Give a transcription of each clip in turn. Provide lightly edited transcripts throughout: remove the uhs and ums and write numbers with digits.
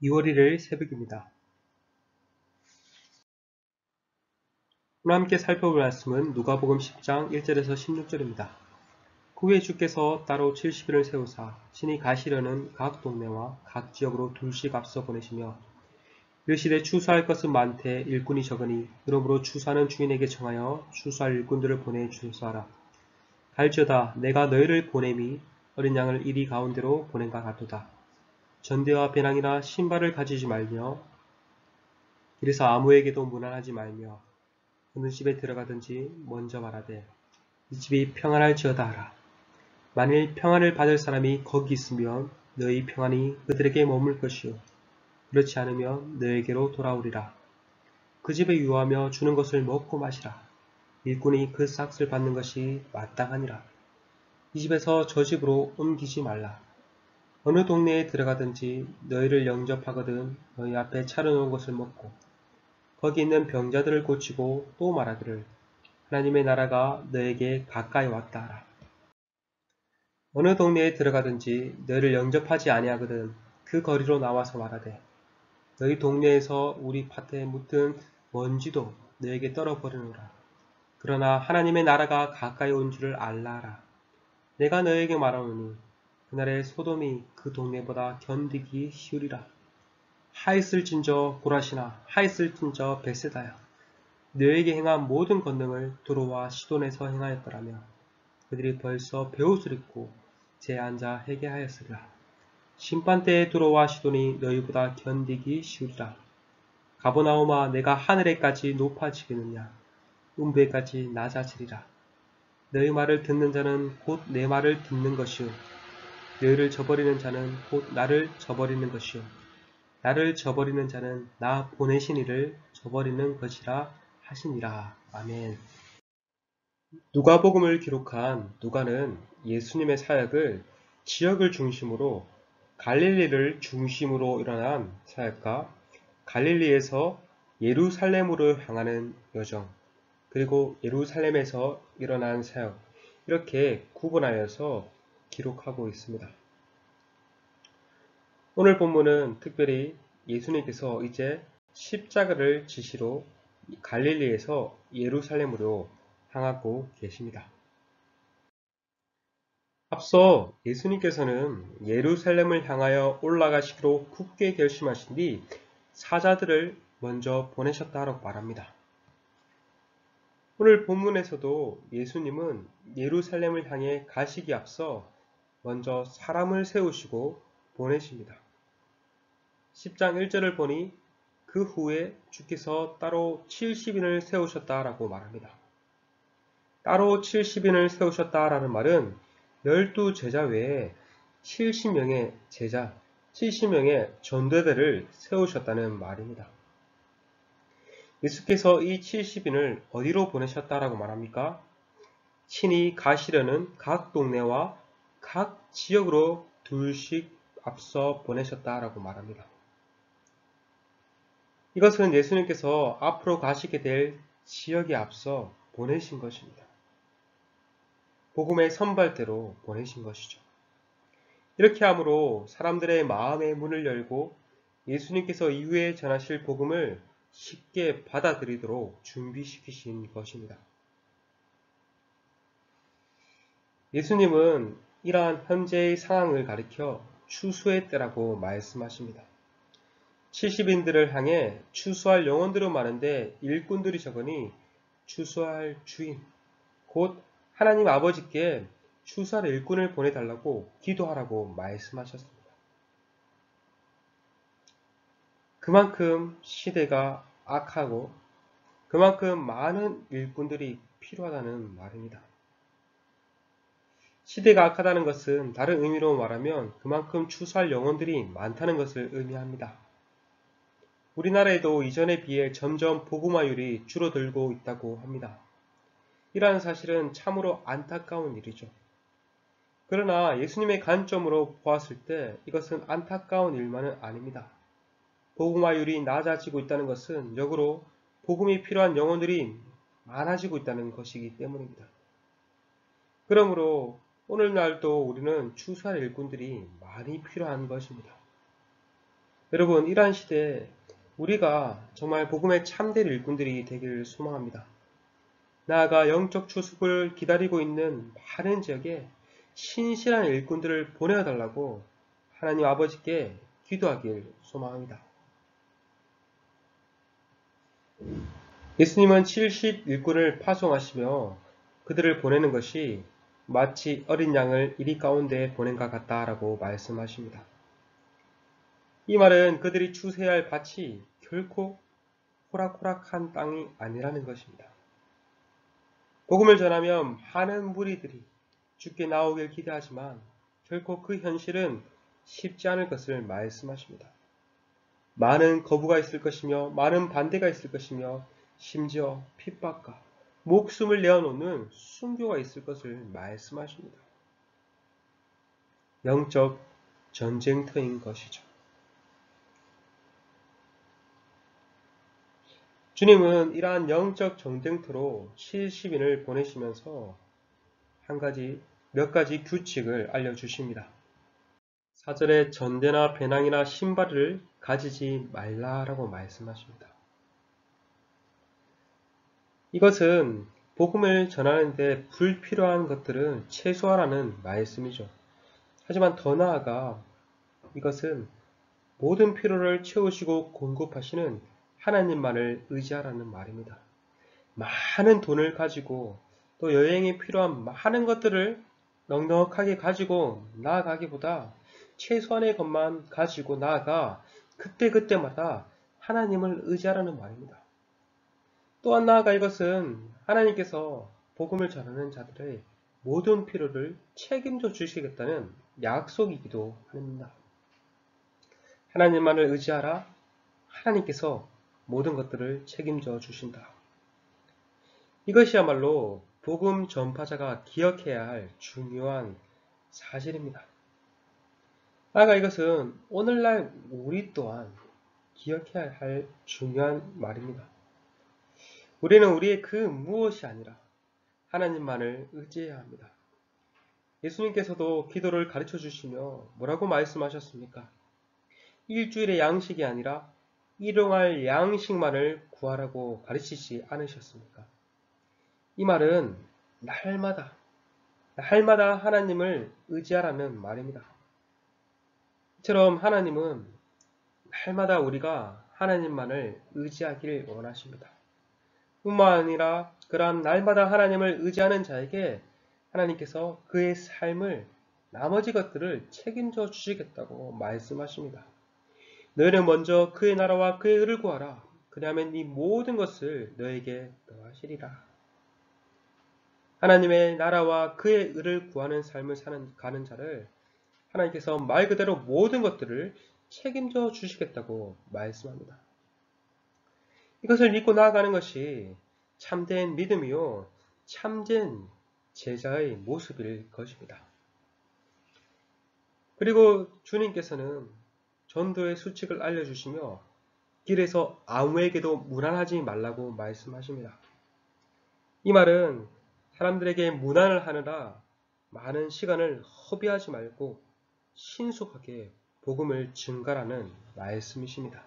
2월 1일 새벽입니다. 오늘 함께 살펴볼 말씀은 누가복음 10장 1절에서 16절입니다. 그 후에 주께서 따로 70인을 세우사 친히 가시려는 각 동네와 각 지역으로 둘씩 앞서 보내시며 이르시되 추수할 것은 많되 일꾼이 적으니 그러므로 추수하는 주인에게 청하여 추수할 일꾼들을 보내 주소서. 갈지어다 내가 너희를 보냄이 어린 양을 이리 가운데로 보낸과 같도다. 전대와 배낭이나 신발을 가지지 말며 이래서 아무에게도 무난하지 말며 어느 집에 들어가든지 먼저 말하되 이 집이 평안할지어다 하라. 만일 평안을 받을 사람이 거기 있으면 너희 평안이 그들에게 머물 것이요 그렇지 않으면 너에게로 돌아오리라. 그 집에 유하며 주는 것을 먹고 마시라. 일꾼이 그 삭을 받는 것이 마땅하니라. 이 집에서 저 집으로 옮기지 말라. 어느 동네에 들어가든지 너희를 영접하거든 너희 앞에 차려놓은 것을 먹고 거기 있는 병자들을 고치고 또 말하기를 하나님의 나라가 너에게 가까이 왔다 하라. 어느 동네에 들어가든지 너희를 영접하지 아니하거든 그 거리로 나와서 말하되 너희 동네에서 우리 밭에 묻은 먼지도 너에게 떨어버리노라. 그러나 하나님의 나라가 가까이 온 줄을 알라 하라. 내가 너에게 말하노니 그날의 소돔이 그 동네보다 견디기 쉬우리라. 하있을진저 고라시나 하있을진저 벳세다야 너에게 행한 모든 권능을 두로와 시돈에서 행하였더라며 그들이 벌써 베옷을 입고 제앉아 회개하였으리라. 심판때에 두로와 시돈이 너희보다 견디기 쉬우리라. 가버나움아 내가 하늘에까지 높아지겠느냐 음부에까지 낮아지리라. 너희 말을 듣는 자는 곧 내 말을 듣는 것이요 너희를 저버리는 자는 곧 나를 저버리는 것이요 나를 저버리는 자는 나 보내신 이를 저버리는 것이라 하시니라. 아멘. 누가복음을 기록한 누가는 예수님의 사역을 지역을 중심으로 갈릴리를 중심으로 일어난 사역과 갈릴리에서 예루살렘으로 향하는 여정, 그리고 예루살렘에서 일어난 사역, 이렇게 구분하여서 기록하고 있습니다. 오늘 본문은 특별히 예수님께서 이제 십자가를 지시로 갈릴리에서 예루살렘으로 향하고 계십니다. 앞서 예수님께서는 예루살렘을 향하여 올라가시기로 굳게 결심하신 뒤 사자들을 먼저 보내셨다라고 말합니다. 오늘 본문에서도 예수님은 예루살렘을 향해 가시기 앞서 먼저 사람을 세우시고 보내십니다. 10장 1절을 보니 그 후에 주께서 따로 70인을 세우셨다라고 말합니다. 따로 70인을 세우셨다라는 말은 12제자 외에 70명의 제자, 70명의 전도대를 세우셨다는 말입니다. 예수께서 이 70인을 어디로 보내셨다라고 말합니까? 친히 가시려는 각 동네와 각 지역으로 둘씩 앞서 보내셨다라고 말합니다. 이것은 예수님께서 앞으로 가시게 될 지역에 앞서 보내신 것입니다. 복음의 선발대로 보내신 것이죠. 이렇게 함으로 사람들의 마음의 문을 열고 예수님께서 이후에 전하실 복음을 쉽게 받아들이도록 준비시키신 것입니다. 예수님은 이러한 현재의 상황을 가리켜 추수의 때라고 말씀하십니다. 70인들을 향해 추수할 영혼들은 많은데 일꾼들이 적으니 추수할 주인, 곧 하나님 아버지께 추수할 일꾼을 보내달라고 기도하라고 말씀하셨습니다. 그만큼 시대가 악하고 그만큼 많은 일꾼들이 필요하다는 말입니다. 시대가 악하다는 것은 다른 의미로 말하면 그만큼 추수할 영혼들이 많다는 것을 의미합니다. 우리나라에도 이전에 비해 점점 복음화율이 줄어들고 있다고 합니다. 이러한 사실은 참으로 안타까운 일이죠. 그러나 예수님의 관점으로 보았을 때 이것은 안타까운 일만은 아닙니다. 복음화율이 낮아지고 있다는 것은 역으로 복음이 필요한 영혼들이 많아지고 있다는 것이기 때문입니다. 그러므로 오늘날도 우리는 추수할 일꾼들이 많이 필요한 것입니다. 여러분, 이러한 시대에 우리가 정말 복음의 참된 일꾼들이 되기를 소망합니다. 나아가 영적 추수를 기다리고 있는 많은 지역에 신실한 일꾼들을 보내어달라고 하나님 아버지께 기도하길 소망합니다. 예수님은 70 일꾼을 파송하시며 그들을 보내는 것이 마치 어린 양을 이리 가운데 보낸 것 같다라고 말씀하십니다. 이 말은 그들이 추수해야 할 밭이 결코 호락호락한 땅이 아니라는 것입니다. 복음을 전하면 많은 무리들이 주께 나오길 기대하지만 결코 그 현실은 쉽지 않을 것을 말씀하십니다. 많은 거부가 있을 것이며 많은 반대가 있을 것이며 심지어 핍박과 목숨을 내어놓는 순교가 있을 것을 말씀하십니다. 영적 전쟁터인 것이죠. 주님은 이러한 영적 전쟁터로 70인을 보내시면서 몇 가지 규칙을 알려주십니다. 사절에 전대나 배낭이나 신발을 가지지 말라라고 말씀하십니다. 이것은 복음을 전하는데 불필요한 것들은 최소화라는 말씀이죠. 하지만 더 나아가 이것은 모든 필요를 채우시고 공급하시는 하나님만을 의지하라는 말입니다. 많은 돈을 가지고 또 여행에 필요한 많은 것들을 넉넉하게 가지고 나아가기보다 최소한의 것만 가지고 나아가 그때그때마다 하나님을 의지하라는 말입니다. 또한 나아가 이것은 하나님께서 복음을 전하는 자들의 모든 필요를 책임져 주시겠다는 약속이기도 합니다. 하나님만을 의지하라. 하나님께서 모든 것들을 책임져 주신다. 이것이야말로 복음 전파자가 기억해야 할 중요한 사실입니다. 나아가 이것은 오늘날 우리 또한 기억해야 할 중요한 말입니다. 우리는 우리의 그 무엇이 아니라 하나님만을 의지해야 합니다. 예수님께서도 기도를 가르쳐 주시며 뭐라고 말씀하셨습니까? 일주일의 양식이 아니라 일용할 양식만을 구하라고 가르치지 않으셨습니까? 이 말은 날마다 하나님을 의지하라는 말입니다. 이처럼 하나님은 날마다 우리가 하나님만을 의지하기를 원하십니다. 뿐만 아니라 그러한 날마다 하나님을 의지하는 자에게 하나님께서 그의 삶을 나머지 것들을 책임져 주시겠다고 말씀하십니다. 너희는 먼저 그의 나라와 그의 의를 구하라. 그리하면 이 모든 것을 너에게 더하시리라. 하나님의 나라와 그의 의를 구하는 삶을 가는 자를 하나님께서 말 그대로 모든 것들을 책임져 주시겠다고 말씀합니다. 이것을 믿고 나아가는 것이 참된 믿음이요, 참된 제자의 모습일 것입니다. 그리고 주님께서는 전도의 수칙을 알려주시며 길에서 아무에게도 무난하지 말라고 말씀하십니다. 이 말은 사람들에게 무난을 하느라 많은 시간을 허비하지 말고 신속하게 복음을 증가라는 말씀이십니다.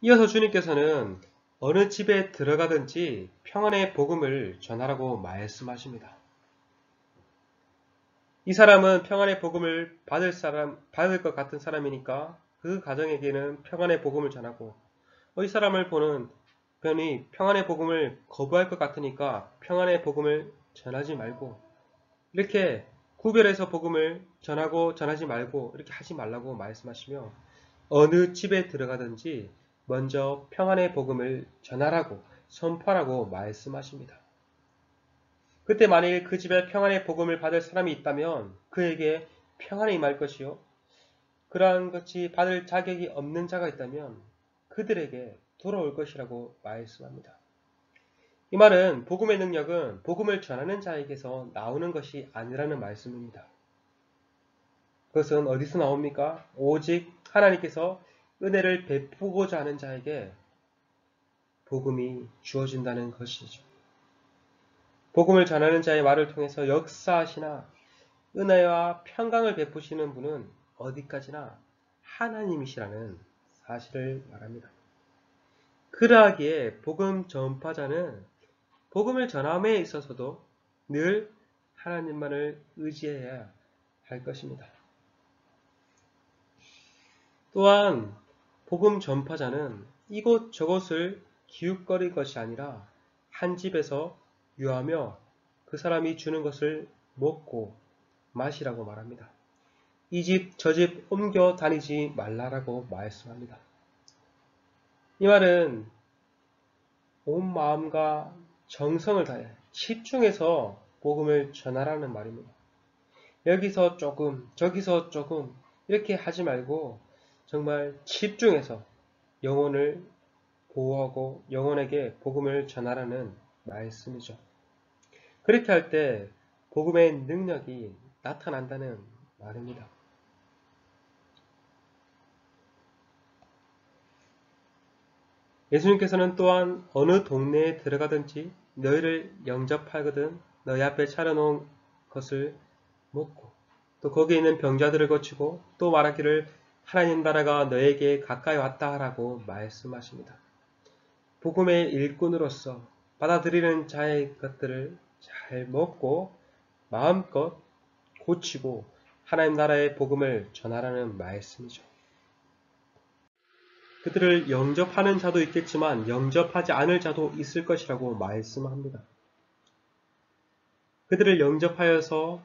이어서 주님께서는 어느 집에 들어가든지 평안의 복음을 전하라고 말씀하십니다. 이 사람은 평안의 복음을 받을 것 같은 사람이니까 그 가정에게는 평안의 복음을 전하고, 이 사람을 보는 편이 평안의 복음을 거부할 것 같으니까 평안의 복음을 전하지 말고, 이렇게 구별해서 복음을 전하고 전하지 말고 이렇게 하지 말라고 말씀하시며, 어느 집에 들어가든지 먼저 평안의 복음을 전하라고 선포하라고 말씀하십니다. 그때 만일 그 집에 평안의 복음을 받을 사람이 있다면 그에게 평안이 임할 것이요, 그러한 것이 받을 자격이 없는 자가 있다면 그들에게 돌아올 것이라고 말씀합니다. 이 말은 복음의 능력은 복음을 전하는 자에게서 나오는 것이 아니라는 말씀입니다. 그것은 어디서 나옵니까? 오직 하나님께서 은혜를 베푸고자 하는 자에게 복음이 주어진다는 것이죠. 복음을 전하는 자의 말을 통해서 역사하시나 은혜와 평강을 베푸시는 분은 어디까지나 하나님이시라는 사실을 말합니다. 그러하기에 복음 전파자는 복음을 전함에 있어서도 늘 하나님만을 의지해야 할 것입니다. 또한 복음 전파자는 이곳저곳을 기웃거릴 것이 아니라 한 집에서 유하며 그 사람이 주는 것을 먹고 마시라고 말합니다. 이 집 저 집 옮겨 다니지 말라라고 말씀합니다. 이 말은 온 마음과 정성을 다해 집중해서 복음을 전하라는 말입니다. 여기서 조금 저기서 조금 이렇게 하지 말고 정말 집중해서 영혼을 보호하고 영혼에게 복음을 전하라는 말씀이죠. 그렇게 할 때 복음의 능력이 나타난다는 말입니다. 예수님께서는 또한 어느 동네에 들어가든지 너희를 영접하거든 너희 앞에 차려놓은 것을 먹고 또 거기에 있는 병자들을 고치고 또 말하기를 하나님 나라가 너에게 가까이 왔다 하라고 말씀하십니다. 복음의 일꾼으로서 받아들이는 자의 것들을 잘 먹고 마음껏 고치고 하나님 나라의 복음을 전하라는 말씀이죠. 그들을 영접하는 자도 있겠지만 영접하지 않을 자도 있을 것이라고 말씀합니다. 그들을 영접하여서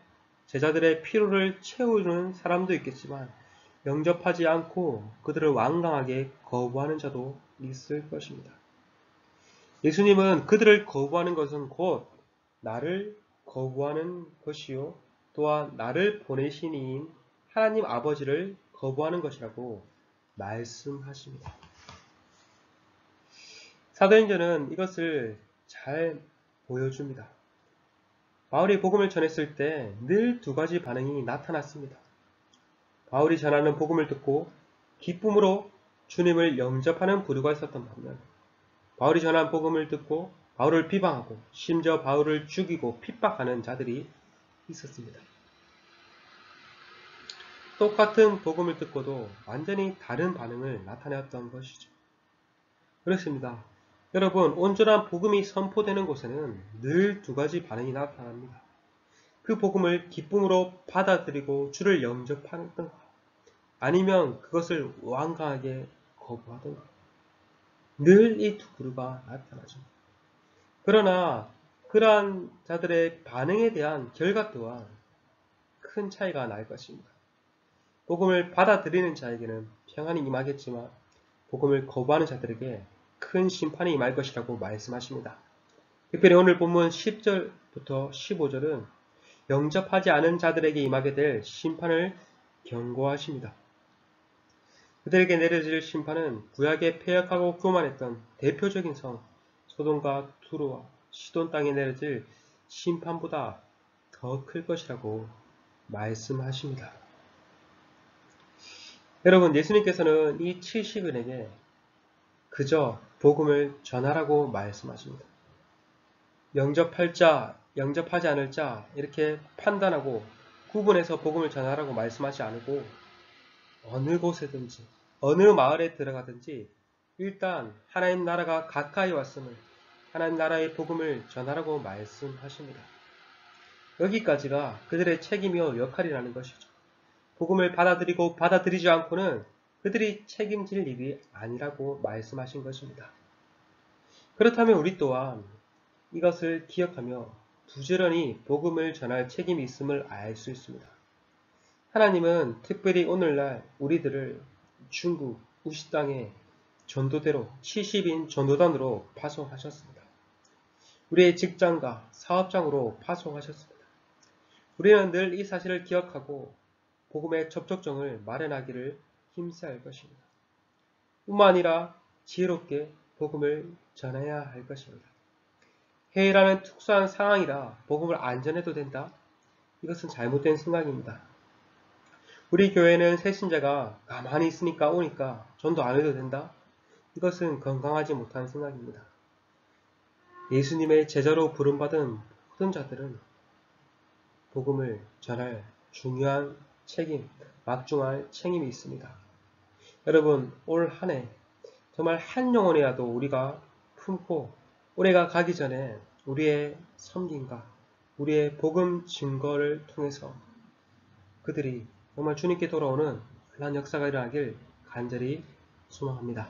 제자들의 필요를 채우는 사람도 있겠지만 영접하지 않고 그들을 완강하게 거부하는 자도 있을 것입니다. 예수님은 그들을 거부하는 것은 곧 나를 거부하는 것이요 또한 나를 보내신 이인 하나님 아버지를 거부하는 것이라고 말씀하십니다. 사도행전은 이것을 잘 보여줍니다. 바울이 복음을 전했을 때 늘 두 가지 반응이 나타났습니다. 바울이 전하는 복음을 듣고 기쁨으로 주님을 영접하는 부류가 있었던 반면 바울이 전한 복음을 듣고 바울을 비방하고 심지어 바울을 죽이고 핍박하는 자들이 있었습니다. 똑같은 복음을 듣고도 완전히 다른 반응을 나타내었던 것이죠. 그렇습니다. 여러분, 온전한 복음이 선포되는 곳에는 늘 두 가지 반응이 나타납니다. 그 복음을 기쁨으로 받아들이고 주를 영접하든가 아니면 그것을 완강하게 거부하든가 늘 이 두 부류가 나타나죠. 그러나 그러한 자들의 반응에 대한 결과 또한 큰 차이가 날 것입니다. 복음을 받아들이는 자에게는 평안이 임하겠지만 복음을 거부하는 자들에게 큰 심판이 임할 것이라고 말씀하십니다. 특별히 오늘 본문 10절부터 15절은 영접하지 않은 자들에게 임하게 될 심판을 경고하십니다. 그들에게 내려질 심판은 구약에 폐역하고 교만했던 대표적인 성 소돔과 두로와 시돈 땅에 내려질 심판보다 더 클 것이라고 말씀하십니다. 여러분, 예수님께서는 이 70인에게 그저 복음을 전하라고 말씀하십니다. 영접할 자, 영접하지 않을 자 이렇게 판단하고 구분해서 복음을 전하라고 말씀하지 않고 어느 곳에든지 어느 마을에 들어가든지 일단 하나님 나라가 가까이 왔음을 하나님 나라의 복음을 전하라고 말씀하십니다. 여기까지가 그들의 책임이요 역할이라는 것이죠. 복음을 받아들이고 받아들이지 않고는 그들이 책임질 일이 아니라고 말씀하신 것입니다. 그렇다면 우리 또한 이것을 기억하며 부지런히 복음을 전할 책임이 있음을 알 수 있습니다. 하나님은 특별히 오늘날 우리들을 중국 우시 땅에 전도대로 70인 전도단으로 파송하셨습니다. 우리의 직장과 사업장으로 파송하셨습니다. 우리는 늘 이 사실을 기억하고 복음의 접촉점을 마련하기를 힘써야 할 것입니다. 뿐만 아니라 지혜롭게 복음을 전해야 할 것입니다. 해외라는 특수한 상황이라 복음을 안 전해도 된다? 이것은 잘못된 생각입니다. 우리 교회는 새신자가 가만히 있으니까 오니까 전도 안 해도 된다? 이것은 건강하지 못한 생각입니다. 예수님의 제자로 부름받은 모든 자들은 복음을 전할 중요한 책임, 막중할 책임이 있습니다. 여러분, 올 한 해 정말 한 영혼이라도 우리가 품고 올해가 가기 전에 우리의 섬김과 우리의 복음 증거를 통해서 그들이 정말 주님께 돌아오는 귀한 역사가 일어나길 간절히 소망합니다.